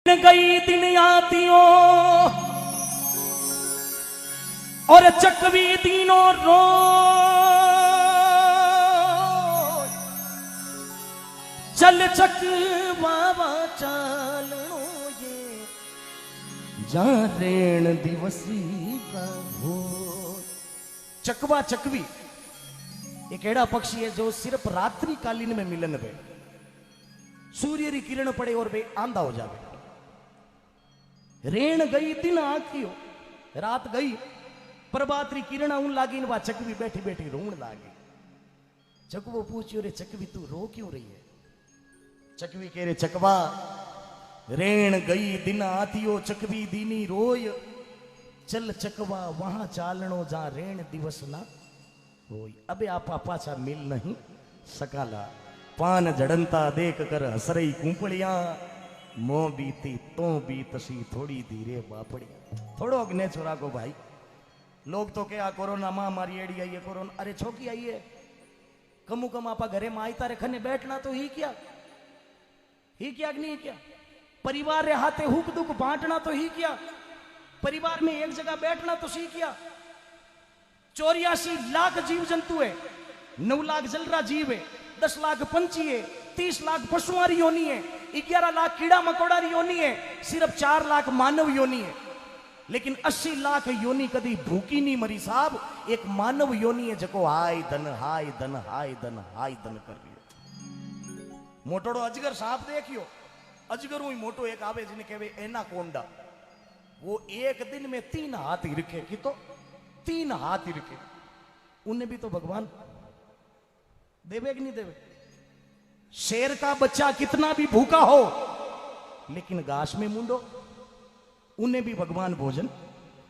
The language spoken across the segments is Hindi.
गई दिन आतियों और चकवी दिनों रो चल चक बाबा चालो ये जा रेण दिवसी का हो। चकवा चकवी एक एड़ा पक्षी है जो सिर्फ रात्रि कालीन में मिलन वे सूर्य री किरण पड़े और वे आंधा हो जावे। रेण गई दिन आखियो रात गई प्रभात री किरण आऊं लागी ने चकवी बैठी बैठी रोण लागी। चकवो पूछ्यो रे चकवी तू रो क्यों रही है? चकवी कह रे चकवा रेण गई दिन आतियो चकवी दीनी रोय चल चकवा वहां चालनो जा रेण दिवस ना होय। अबे आपा पाछा मिल नहीं सकाला पान जड़नता देख कर हसरई कुंपड़िया मोह बीती तो बीतसी थोड़ी धीरे बापड़ी। थोड़ो अग्ने छोरा को भाई लोग तो क्या कोरोना महामारी एड़ी आई है कोरोना अरे छोकी आई है कमु कम आपा घरे में आई तारे खने बैठना तो ही क्या नहीं क्या परिवार रे हाथे हुक दुख बांटना तो ही क्या परिवार में एक जगह बैठना तो सी क्या। 84 लाख जीव जंतु है 9 लाख जलरा जीव है 10 लाख पंछी है 30 लाख पशुआरी योनि है 11 लाख कीड़ा मकोड़ा योनि है सिर्फ 4 लाख मानव योनि है लेकिन 80 लाख योनि कदी भूखी नहीं मरी साहब। एक मानव योनि है जको हाय धन हाय धन हाय धन हाय धन कर रही है। मोटोड़ो अजगर सांप देखियो अजगर ही मोटो एक आवे जिन्हें कहवे एनाकोंडा वो एक दिन में 3 हाथ ही रखे कि तो 3 हाथ ही रखे उन्हें भी तो भगवान देवे कि नहीं देवे। शेर का बच्चा कितना भी भूखा हो लेकिन घास में मुंडो उन्हें भी भगवान भोजन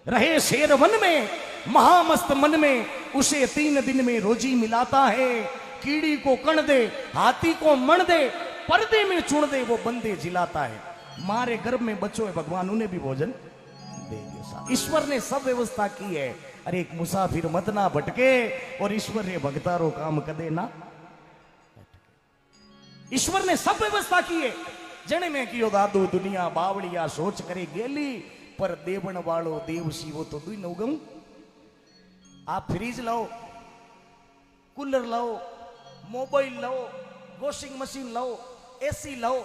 रहे। शेर वन में महामस्त मन में उसे 3 दिन में रोजी मिलाता है। कीड़ी को कण दे हाथी को मण दे पर्दे में चुन दे वो बंदे जिलाता है। मारे गर्भ में बच्चों है भगवान उन्हें भी भोजन दे। ईश्वर ने सब व्यवस्था की है। अरे एक मुसाफिर मत ना भटके और ईश्वर रे भगतारो काम कदे ना। ईश्वर ने सब व्यवस्था की है। जने में कियो दादू दुनिया बावड़िया सोच करे गेली पर देवण वालो देवसी वो तो दुई नौगम। आप फ्रीज लाओ कूलर लाओ मोबाइल लाओ वॉशिंग मशीन लाओ एसी लाओ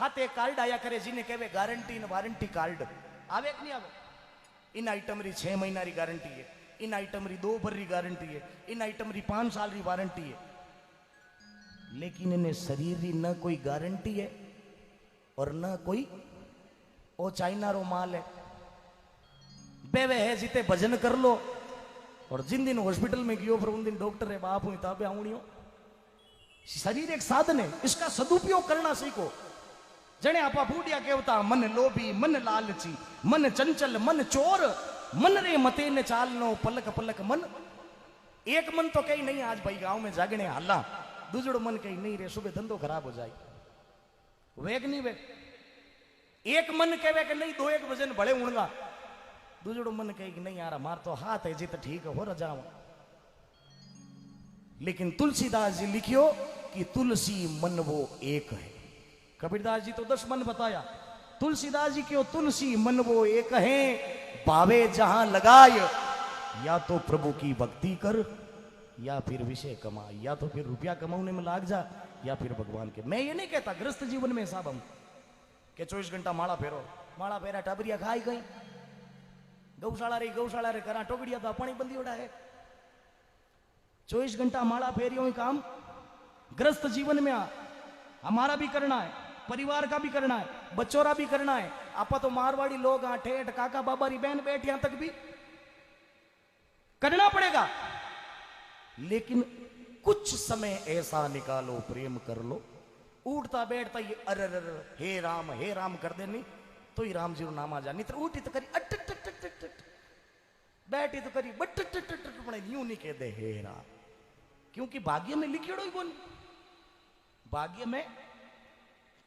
हाथे कार्ड आया करे जिन्हें कहवे गारंटी न वारंटी कार्ड आवे कि नहीं आवे। इन आइटम री 6 महीना री गारंटी है इन आइटम री 2 भर री गारंटी है इन आइटम री 5 साल री वारंटी है लेकिन इन्हें शरीर री न कोई गारंटी है और न कोई ओ चाइना रो माल है। बेवे है जिते भजन कर लो और जिन दिन हॉस्पिटल में गयो फिर उन दिन डॉक्टर है बाप हुई ताबे आउणियो। शरीर एक साधन है इसका सदुपयोग करना सीखो। जने आपा बूढ़िया केवता मन लोभी मन लालची मन चंचल मन चोर मन रे मते ने चालनो पलक पलक मन। एक मन तो कहीं नहीं आज भाई गांव में जागने हल्ला दूसरो मन कहीं नहीं रे सुबह धंधो खराब हो जाए वेग नहीं वे। एक मन कहे कि नहीं 2 एक भजन बड़े उड़गा दूसरो मन कहे कि नहीं यार मार तो हाथ है जी तो ठीक है हो रहा। लेकिन तुलसीदास जी लिखियो कि तुलसी मन वो एक है। कबीरदास जी तो 10 मन बताया तुलसीदास जी क्यों तुलसी मन वो एक है भावे जहां लगाए या तो प्रभु की भक्ति कर या फिर विषय कमा या तो फिर रुपया कमाने में लाग जा या फिर भगवान के। मैं ये नहीं कहता ग्रस्त जीवन में साहब हम के 24 घंटा माला फेरा टाबरिया खाई गई गौशाला रे करा टोकड़िया तो पानी बंदी उड़ा है 24 घंटा माला फेरियों काम ग्रस्त जीवन में हमारा भी करना है परिवार का भी करना है बच्चों भी करना है। आपा तो मारवाड़ी लोग ठेठ काका बाबा री बहन बैठ यहां तक भी करना पड़ेगा लेकिन कुछ समय ऐसा निकालो प्रेम कर लो। उठता बैठता ये अरे हे राम कर दे नहीं तो ही राम जी रो नाम आ जा नहीं तो उठी तो करी अट बैठी तो करी बट यूं नहीं कह दे हे राम क्योंकि भाग्य में लिखियोड़ो ही बोल भाग्य में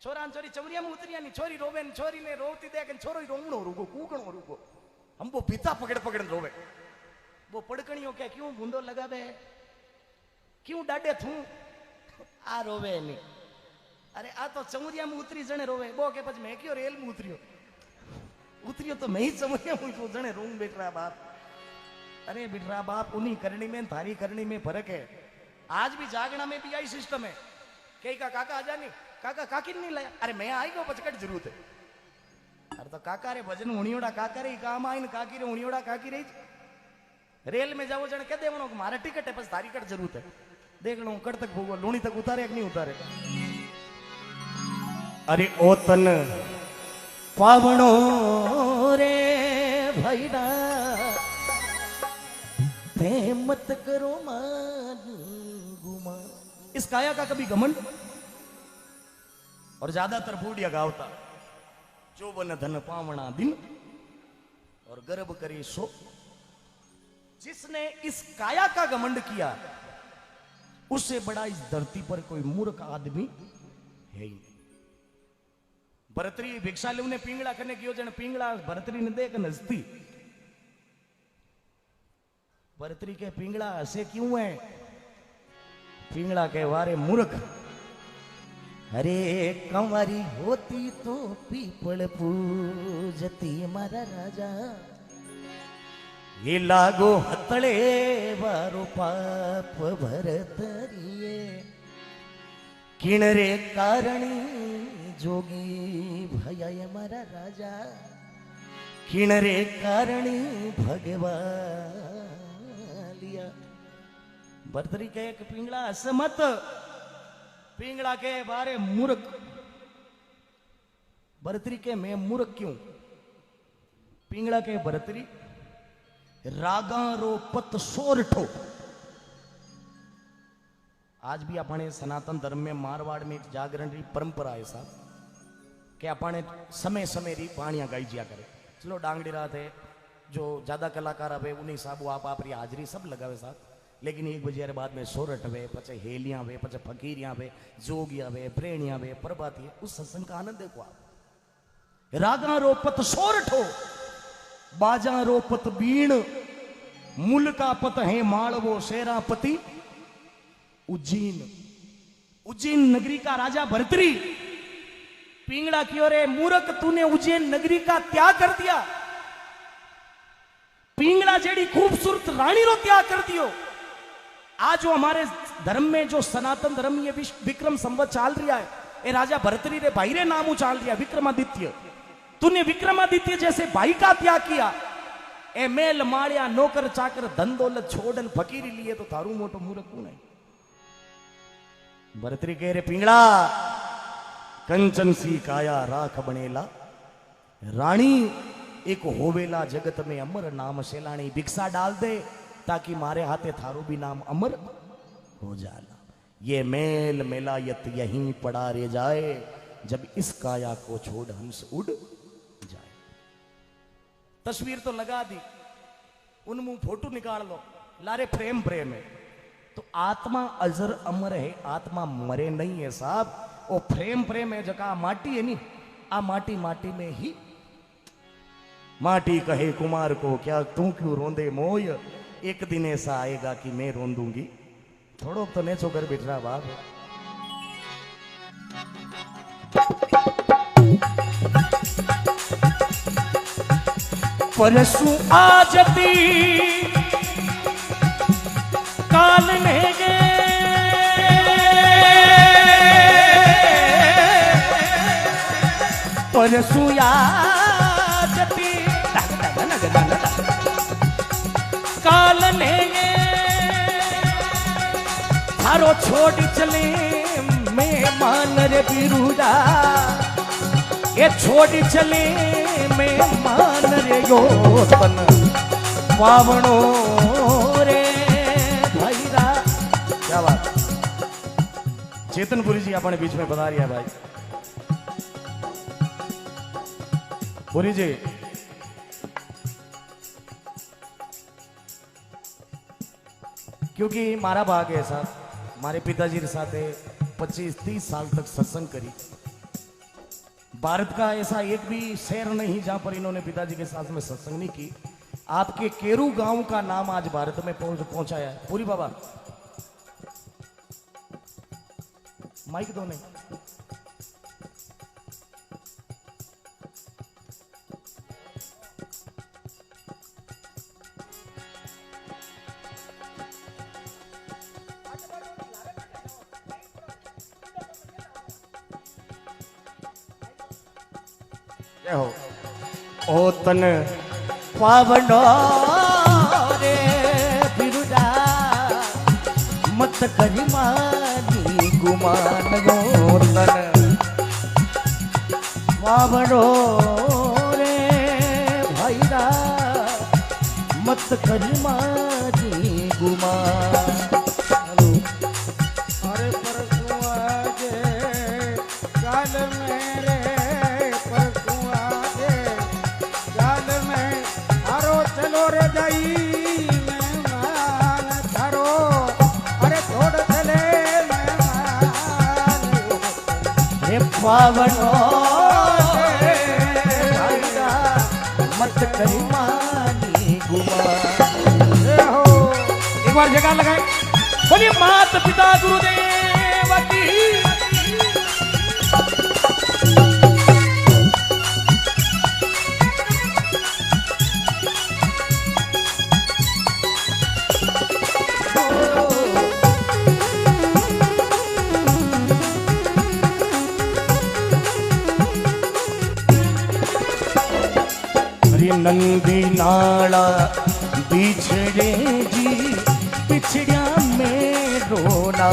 छोरा छोरी चमरिया में उतरिया नहीं छोरी रोवे छोरी ने रोती देख छोरो ही रोवणो रुको कूकणो रुको हम वो पिता पकड़ रोवे वो पड़कणियों क्या क्यों बूंदो लगावे क्यों डाडे थू आ रोवे नहीं अरे आ तो चमुरिया में उतरी जने रोवे बो के पछ मैं क्यों रेल में उतरियो तो मैं ही चमुरिया में तो जने रोऊं बेटरा बाप। अरे बेटरा बाप उन्हीं करनी में थारी करनी में फर्क है। आज भी जागना में भी आई सिस्टम है कई का काका आ जानी काका काकी नहीं लाया अरे मैं आई गो पचकट जरूरत है। अरे तो काका रे भजन उणियोड़ा काका रे काम आई न काकी रे उणियोड़ा काकी रही रेल में जाओ जने कह देवनो कि मारा टिकट है बस थारी कट जरूरत है देख लो कट तक भोगो लूणी तक उतारे कि नहीं उतारे। अरे ओ तन पावणो रे भैरा ते मत करो मान गुमान। इस काया का कभी घमंड और ज्यादातर बूढ़िया गावता जो बन धन पावना दिन और गर्भ करे सो। जिसने इस काया का घमंड किया उससे बड़ा इस धरती पर कोई मूर्ख आदमी है ही नहीं। भरतरी भिक्षा लेने पिंगला करने की जन पिंगला भरतरी ने देख नजती भरतरी के पिंगला ऐसे क्यों है पिंगला के वारे मूर्ख अरे कंवारी होती तो पीपल पूजती मारा राजा ये लागो हतले वारो पाप भरतरिये किणरे कारणी जोगी भया मारा राजा किणरे कारणी भगवालिया। भरतरी के एक पिंगला असमत पिंगला के बारे मूर्ख भरतरी के मैं मूर्ख क्यों पिंगला के भरतरी रागा रो पत सोरठो। आज भी अपने सनातन धर्म में मारवाड़ में जागरण री परंपरा है साहब कि अपने समय समय री पानियां गाई जिया करे। चलो डांगड़ी रात है जो ज्यादा कलाकार आवे उन्हीं साहब आप री हाजरी सब लगावे साहब लेकिन 1 बजे बाद में सोरठ वे पचे हेलियां वे पचे फकीरियां वे जोगियां वे प्रेणियां वे प्रभाती उस सत्संग का आनंद देखो आप। रागा रो पत सोरठो बाजा रो पत बीण मूल का पत है मालवो शेरापति उज्जैन उज्जैन नगरी का राजा भरतरी पिंगला की ओर मूर्ख तूने उज्जैन नगरी का त्याग कर दिया पिंगला जेड़ी खूबसूरत रानी रो त्याग कर दियो। आज जो हमारे धर्म में जो सनातन धर्म ये विक्रम संवत चाल रहा है ये राजा भरतरी रे भाई रे नामू चाल रहा विक्रमादित्य। तूने विक्रमादित्य जैसे भाई का त्याग किया ए मेल माड़िया नौकर चाकर धन दौलत छोड़न फकीरी लिए तो थारू मोटो मूर्ख कौन है। भरतरी कह रे पिंगला कंचन सी काया राख बनेला रानी एक होवेला जगत में अमर नाम सेलानी भिक्षा डाल दे ताकि मारे हाथे थारो भी नाम अमर हो जाला। ये मेल मेलायत यहीं पड़ा रह जाए जब इस काया को छोड़ हंस उड़ जाए। तस्वीर तो लगा दी उनमें फोटो निकाल लो लारे प्रेम प्रेम है तो आत्मा अजर अमर है आत्मा मरे नहीं है साहब। वो प्रेम प्रेम है जका माटी है नी आ माटी माटी में ही माटी कहे कुमार को क्या तू क्यों रोंदे मोय एक दिन ऐसा आएगा कि मैं रोंदूंगी। थोड़ो तो नेचो कर बैठ रहा बाप परसों आजती काल ने गे परसों आजती काल ने गे थारो छोड़ चले मैं मान रे बिरुदा ये छोड़ चले मैं मान रे योतन पावणो रे भैरा। क्या बात चेतनपुरी जी अपने बीच में बता रही है भाई पुरी जी। क्योंकि मारा भाग है साहब हमारे पिताजी के साथ 25-30 साल तक सत्संग करी। भारत का ऐसा एक भी शहर नहीं जहां पर इन्होंने पिताजी के साथ में सत्संग नहीं की। आपके केरू गांव का नाम आज भारत में पहुंचाया है। पूरी बाबा माइक दो नहीं जय हो। ओ तन पावनो रे बिरुदा मत करी मानी गुमान गो तन पावनो रे भाईरा मत करी मानी गुमान। अरे परसों आजे गाल मेरे परसों आजे गाल में हारो चलो रे जाई मेहमान थारो अरे छोड़ चले मेहमान रे पावनो रे भाईरा मत करी मानी गुमान। हो एक बार जगह लगाए बोलिए माता पिता गुरुदेव की। अरे नंदी नाला बिछड़े जी पिछड़िया में रोना।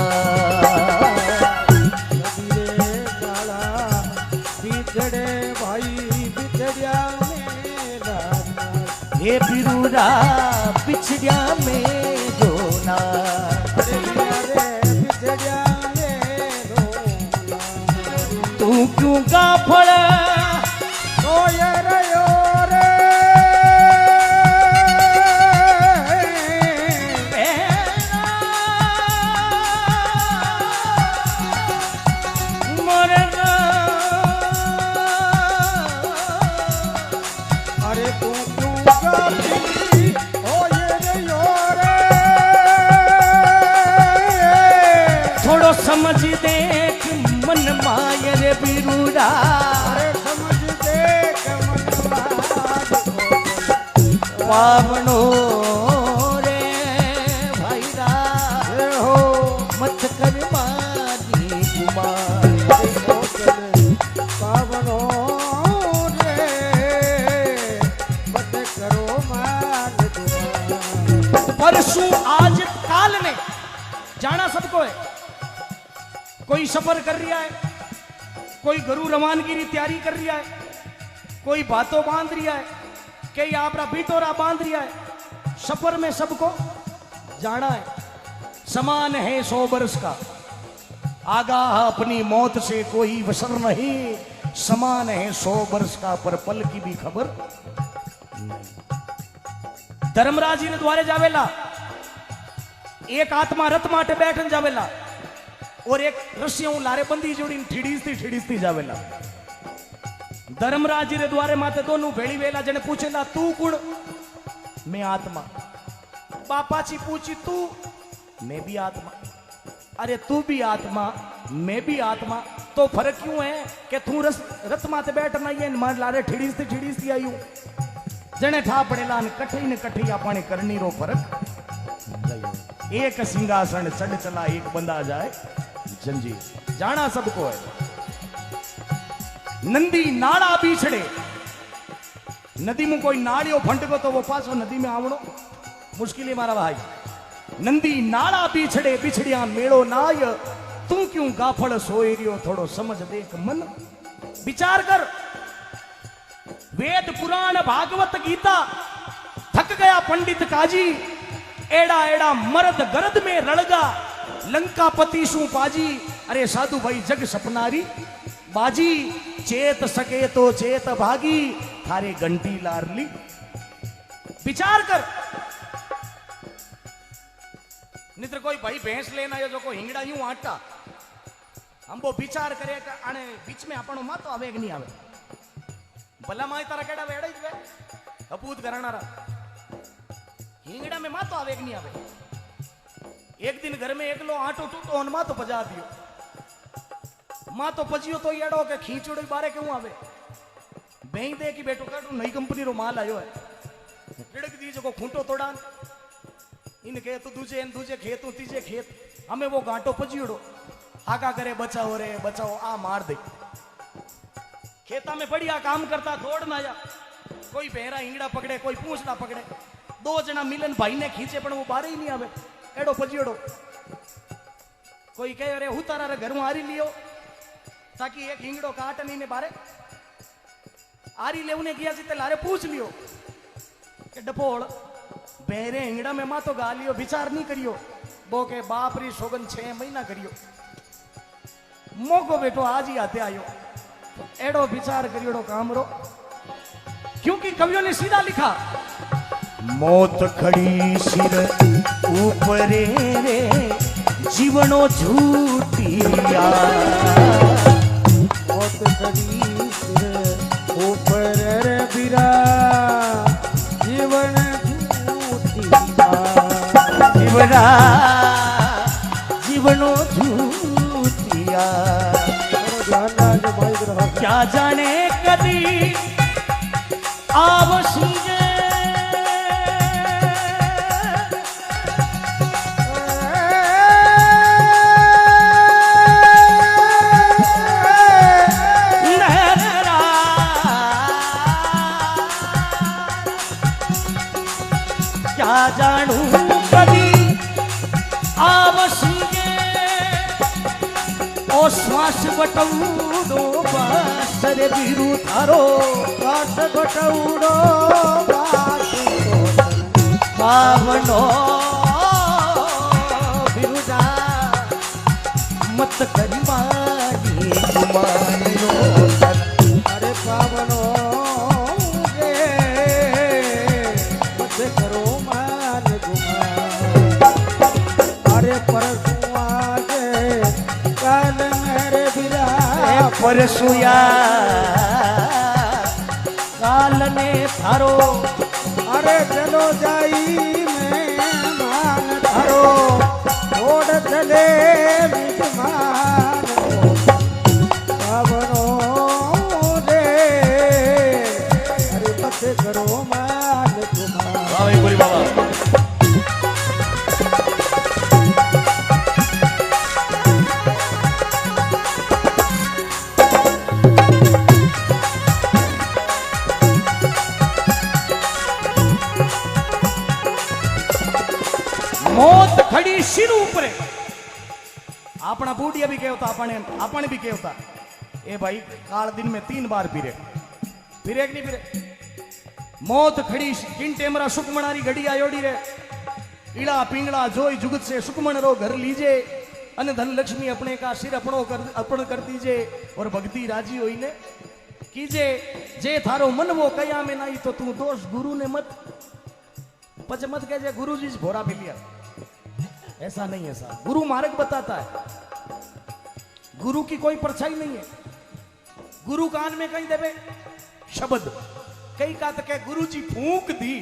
रे काला बिछड़े भाई बिछड़िया मेरा ये बिरुरा पिछड़िया में रोना। बिछड़िया तू क्यों गाफड़ सोए रयो रे मरना। अरे तू क्यों गाती सोए रयो रे थोड़ो समझ देख मन मायर बिरुरा। अरे समझ देख पावनो रे भाईरा हो मत कर मानी गुमान। पावनो रे मत करो मान परसों आज काल ने जाना सबको है। कोई सफर कर रहा है, कोई गुरु रवानगी की तैयारी कर रहा है, कोई बातों बांध रहा है, कई आपरा बिटोरा बांध रहा है। सफर में सबको जाना है। समान है 100 वर्ष का, आगाह अपनी मौत से कोई वसर नहीं। समान है 100 वर्ष का, पर पल की भी खबर नहीं। धर्मराज जी ने द्वारे जावेला, एक आत्मा रथ माटे बैठन जावेला और एक रस्सियों लारे बंदी जोड़ी ठीड़ीसती जावेला। धर्मराज जी रे द्वारे माते दोनों भेड़ी वेला जने पूछेला तू कुण? मैं आत्मा। बापाची पूछी तू? मैं भी आत्मा। अरे तू भी आत्मा मैं भी आत्मा, तो फर्क क्यों है कि तू रथ माते बैठना ये मार लारे ठीड़ीसती आई हूं। जने ठा पड़ेला न कठी आपने करनी रो फर्क। एक सिंहासन चढ़ चला एक बंदा जाए जंजीर। जाना सबको है। नंदी नाड़ा बीछड़े, नदी में कोई नाड़ियों फंटको तो वो पासो नदी में आवड़ो मुश्किल है मारा भाई। नंदी नाड़ा बीछड़े बिछड़िया मेड़ो नाय, तू क्यों गाफड़ सोए रियो थोड़ो समझ देख मन। विचार कर, वेद पुराण भागवत गीता थक गया पंडित काजी। एड़ा एड़ा मर्द गरद में रड़गा, लंका पति सू पाजी। अरे साधु भाई जग सपनारी बाजी, चेत सके तो चेत भागी, थारे घंटी लारली। विचार कर, नित्र कोई भाई भैंस लेना है जो को हिंगड़ा यूं आटा, हम वो विचार करे आने बीच में अपनो मा तो आवे कि नहीं आवे। भला माई तारा केड़ा वेड़ा ज वे अपूत करणारा हिंगड़ा में मा तो आवे कि नहीं आवे। एक दिन घर में एकलो आटो टूटो मा तो पजा दियो, मां तो पजियो तो येड़ो के खींचड़ो बारे क्यों आवे। बेई दे की बेटो काटू नई कंपनी रो माल आयो है, टिड़क दी जो खूंटो तोड़ान इन के तो दूजे खेत तीजे खेत हमें वो गांटो पजियोड़ो आगा करे बचाओ रे बचाओ आ मार दे। खेता में बढ़िया काम करता दौड़ ना जा, कोई बहरा इंगड़ा पकड़े, कोई पूंछड़ा पकड़े, दो जना मिलन भाई ने खींचे पण वो बारे ही नहीं आवे, एड़ो पजियोड़ो। कोई कहे अरे हूँ तारा घर में आरी लियो ताकि एक हिंगड़ो काट नहीं ने बारे आरी लेवने किया जीते लारे पूछ लियो कि डपोड़ बहरे हिंगड़ा में मा तो गा लियो, विचार नहीं करियो। वो के बाप री सोगन 6 महीना करियो, मोको बेटो आज ही आते आयो, एड़ो विचार करियो काम रो। क्योंकि कवियों ने सीधा लिखा, मौत खड़ी सिर ऊपर रे जीवनो झूठिया, मौत खड़ी सिर ऊपर रे बिरा जीवन झूठिया, जीवना जीवनो झूठिया। क्या जाने कदी आवसीजे क्या जानू कदी आवसीजे ओ श्वास बटौडो बासर बिरु थारो, श्वास बटौडो पावनो बिरुजा मत करी मानी गुमानो। अरे पावनो गे मत करो मान गुमान, अरे परसुआ गे काल मेरे बिरा परसुया काल ने थारो, अरे चलो जाई मैं मान थारो, छोड़ चले विद्यमान पावनो रे, अरे मत करो मान गुमान। वाह भाई बोली बाबा। मौत खड़ी सिर ऊपर, अपना बूढ़िया भी कहता अपने भी कहता ए भाई काल दिन में 3 बार फिरे कि नहीं फिरे। मौत खड़ी किंटे मरा सुकमणारी घड़ी आयोड़ी रे, इड़ा पिंगड़ा जोई जुगत से सुकमण रो घर लीजे, अन धन लक्ष्मी अपने का सिर अर्पण कर दीजे, और भक्ति राजी होई ने कीजे, जे थारो मन वो कया में नहीं तो तू दोष गुरु ने मत पच मत कह गुरु जी से भोरा मिलिया, ऐसा नहीं है साहब। गुरु मार्ग बताता है, गुरु की कोई परछाई नहीं है। गुरु कान में कहीं देवे शब्द, कई का तो कह गुरु जी फूंक दी,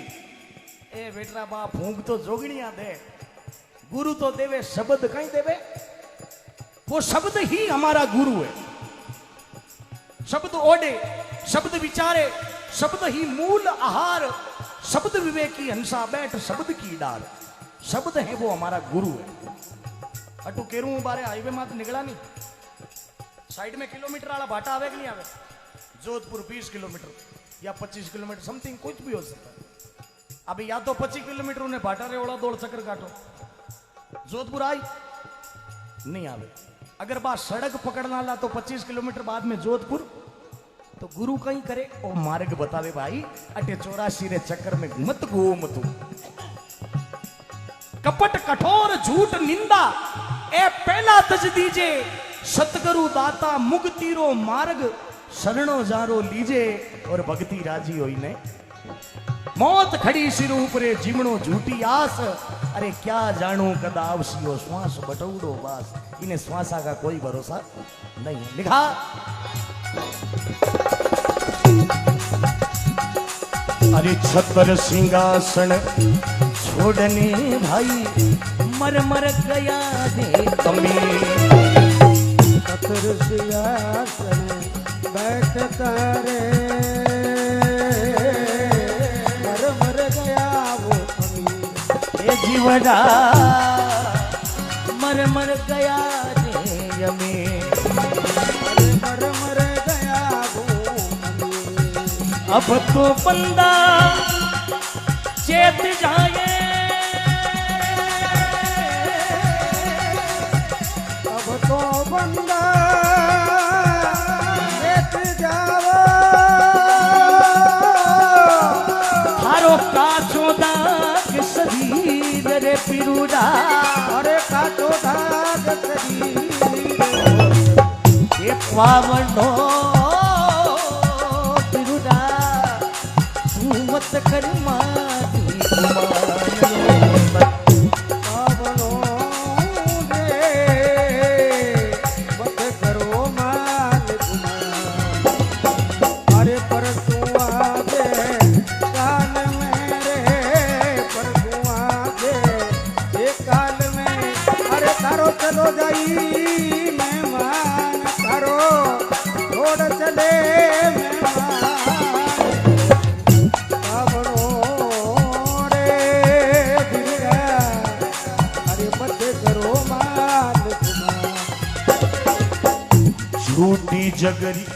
ए बेटरा बा फूंक तो जोगनिया दे, गुरु तो देवे शब्द, कहीं देवे वो शब्द ही हमारा गुरु है। शब्द ओढ़े, शब्द विचारे, शब्द ही मूल आहार, शब्द विवेकी हंसा बैठ शब्द की डार, शब्द है वो हमारा गुरु है। अटू केरू बारे हाईवे में तो निकला नहीं, साइड में किलोमीटर वाला भाटा आवे कि नहीं आवे। जोधपुर 20 किलोमीटर या 25 किलोमीटर समथिंग कुछ भी हो सकता है। अभी या तो 25 किलोमीटर उन्हें भाटा रे ओला दौड़ चक्कर काटो, जोधपुर आई नहीं आवे। अगर बात सड़क पकड़ना ला तो 25 किलोमीटर बाद में जोधपुर, तो गुरु कहीं करे और मार्ग बतावे भाई, अटे 84 रे चक्कर में मत गो मत। कपट कठोर झूठ निंदा ए पहला तज दीजे, सतगुरु दाता मुक्ति रो मार्ग शरणो जारो लीजे, और भक्ति राजी होई ने। मौत खड़ी सिर ऊपरे जीवनो झूठी आस, अरे क्या जानू कदा आवसियो श्वास बटौड़ो बास, इन्हें श्वासा का कोई भरोसा नहीं है। लिखा अरे छतर सिंहासन छोड़ने भाई मर मर गया दे कमी, छतर सिंहासन बैठता रे मर मर गया वो कमी, ए जीवना मर मर गया दे यमी, मर मर गया वो अब तो बंदा चेत जाए, अब तो बंदा चेत जावो, थारो काचो दाग शरीर रे पिरुड़ा, अरे काचो दाग शरीर ये पावनो पिरुड़ा, तू मत कर मानी पावनो रे मत करो मान गुमान, अरे पर तू आजे काल में रे, पर तू आजे ये काल में, अरे तारो चलो जाई मेहमान, तारो छोड़ चले मेहमान, पावनो रे दिलगा, अरे मत करो मान गुमान। झूठी जगरी,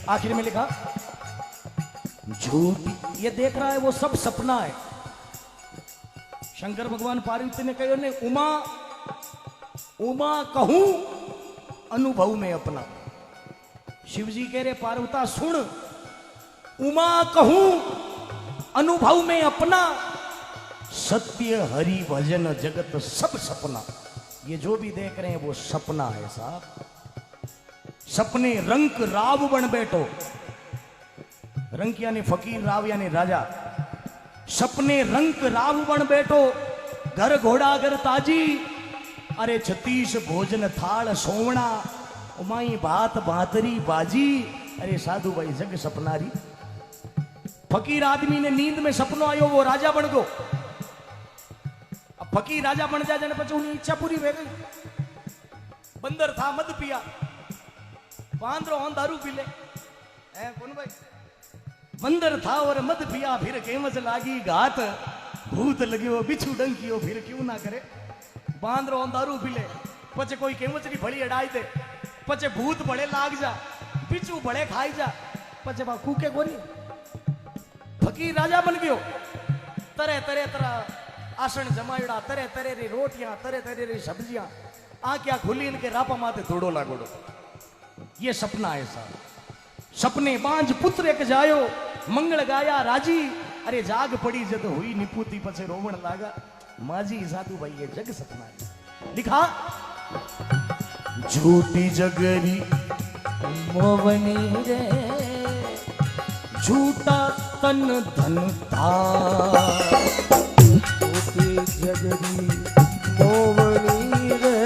आखिर में लिखा झूठी, ये देख रहा है वो सब सपना है। शंकर भगवान पार्वती ने कहो ने उमा उमा कहूं अनुभव में अपना, शिव जी कह रहे पार्वता सुन, उमा कहूं अनुभव में अपना, सत्य हरि भजन जगत सब सपना। ये जो भी देख रहे हैं वो सपना है साहब। सपने रंक राव बन बैठो, रंक यानी फकीर, राव यानी राजा। सपने रंक राव बन बैठो, घर घोड़ा घर ताजी, अरे 36 भोजन थाल सोवणा, उमाई बात बातरी बाजी, अरे साधु भाई जग सपनारी। फकीर आदमी ने नींद में सपनो आयो वो राजा बन गो। अब फकीर राजा बन जाए जने पछी उनकी इच्छा पूरी हो गई। बंदर था मद पिया, बांदरो हों दारू पी ले, कौन भाई? बंदर था और मद पिया, फिर केमस लागी घात, भूत लगी हो बिच्छू डंकियो, फिर क्यों ना करे। बांदरो हों दारू पी ले, पचे कोई केमचरी फड़ी अड़ाई दे, पचे भूत बड़े लाग जा, बिच्छू बड़े खाई जा, पचे बा कूके कोनी। फकीर राजा बन गयो, तरह तरह तरह आसन जमायड़ा, तरह तरह री रोटियां, तरह तरह री सब्जियां, आंखियां खुली इनके रापा माते धोड़ो लागोड़ो। ये सपना है साहब। सपने बांझ पुत्र एक जायो, मंगल गाया राजी, अरे जाग पड़ी जद हुई निपुती, पछे रोवण लागा माजी। साधु भाई ये जग सपना है। लिखा झूठी जगरी मोवनी रे, झूठा तन धन था, झूठी जगरी मोवनी रे,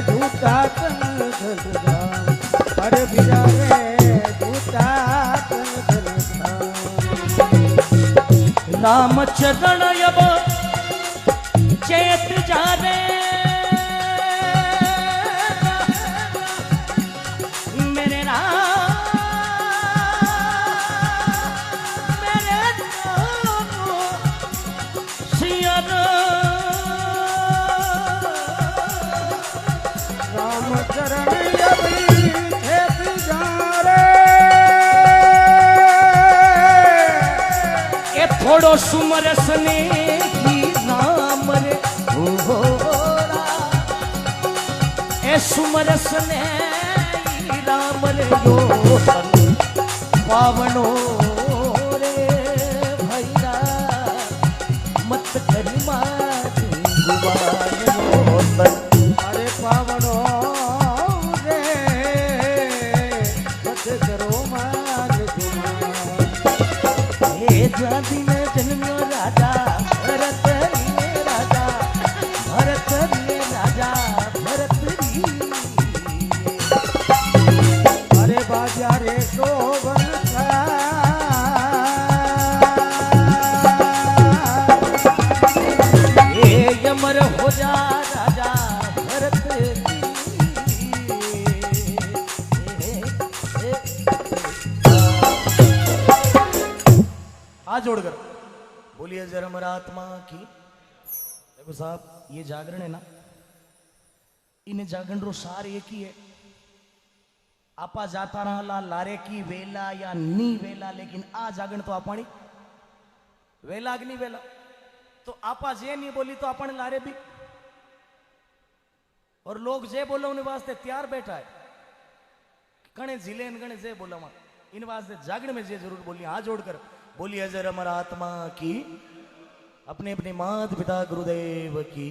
झूठा तन धन था, अरे बिरा रे झूठा तन धन था। राम चरण अब चेत जा रे, मेरे राम मेरे सिया राम चरण अभी खेत जा रे, ए थोड़ो सुमरस ने की नाम रे हो ए सुमरस ने राम रे यो पावनो रे भैया, मत करी मारी गुमान मोतन। अरे पावनो रे मत करो मान गुमान। हे जाति में जन्म्यो राजा भरत रे राजा, भरत रे राजा भरत री। अरे बाजा रे शोभन का, हे यमर हो जा राजा भरत री। हाथ जोड़कर बोलिए जरमर आत्मा की। देखो साहब ये जागरण है ना, इन जागरण रो सार एक ही है। आपा जाता रहा लारे की वेला या नी वेला, लेकिन आ जागण तो अपनी वेला की नी वेला, तो आपा जे नहीं बोली तो अपन लारे भी, और लोग जे बोलो उन वास्ते तैयार बैठा है, कणे जिले गणे जे बोला वहां इन वास्ते जागण में जे जरूर बोली हाथ जोड़कर बोली अजर अमर आत्मा की, अपने अपने माता पिता गुरुदेव की।